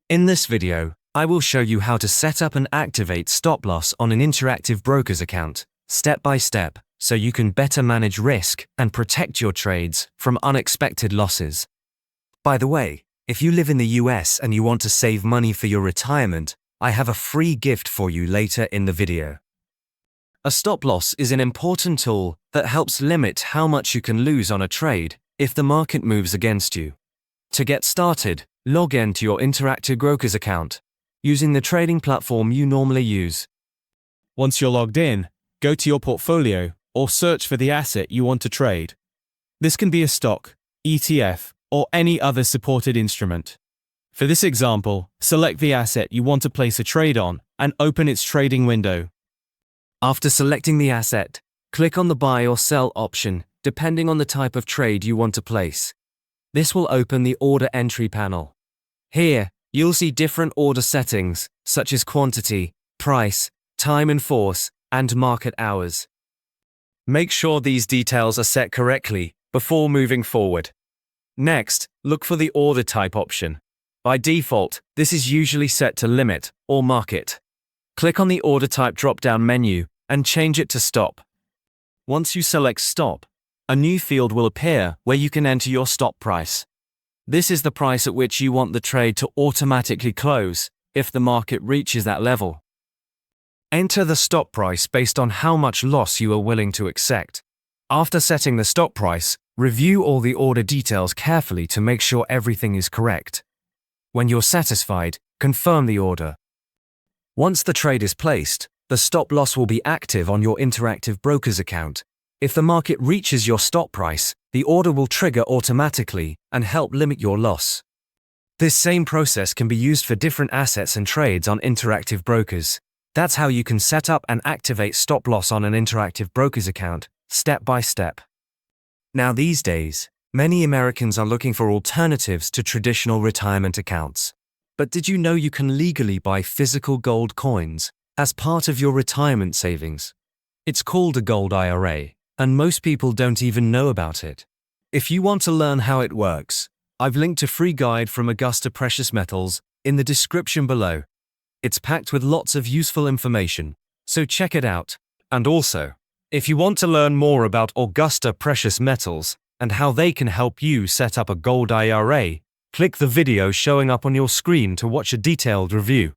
In this video, I will show you how to set up and activate stop loss on an Interactive Brokers account, step by step, so you can better manage risk and protect your trades from unexpected losses. By the way, if you live in the US and you want to save money for your retirement, I have a free gift for you later in the video. A stop loss is an important tool that helps limit how much you can lose on a trade if the market moves against you. To get started, log in to your Interactive Brokers account using the trading platform you normally use. Once you're logged in, go to your portfolio or search for the asset you want to trade. This can be a stock, ETF, or any other supported instrument. For this example, select the asset you want to place a trade on and open its trading window. After selecting the asset, click on the buy or sell option depending on the type of trade you want to place. This will open the order entry panel. Here, you'll see different order settings such as quantity, price, time in force, and market hours. Make sure these details are set correctly before moving forward. Next, look for the order type option. By default, this is usually set to limit or market. Click on the order type drop-down menu and change it to stop. Once you select stop, a new field will appear where you can enter your stop price. This is the price at which you want the trade to automatically close if the market reaches that level. Enter the stop price based on how much loss you are willing to accept. After setting the stop price, review all the order details carefully to make sure everything is correct. When you're satisfied, confirm the order. Once the trade is placed, the stop loss will be active on your Interactive Brokers account. If the market reaches your stop price, the order will trigger automatically and help limit your loss. This same process can be used for different assets and trades on Interactive Brokers. That's how you can set up and activate stop loss on an Interactive Brokers account, step by step. Now these days, many Americans are looking for alternatives to traditional retirement accounts. But did you know you can legally buy physical gold coins as part of your retirement savings? It's called a gold IRA, and most people don't even know about it. If you want to learn how it works, I've linked a free guide from Augusta Precious Metals in the description below. It's packed with lots of useful information, so check it out. And also, if you want to learn more about Augusta Precious Metals and how they can help you set up a gold IRA, click the video showing up on your screen to watch a detailed review.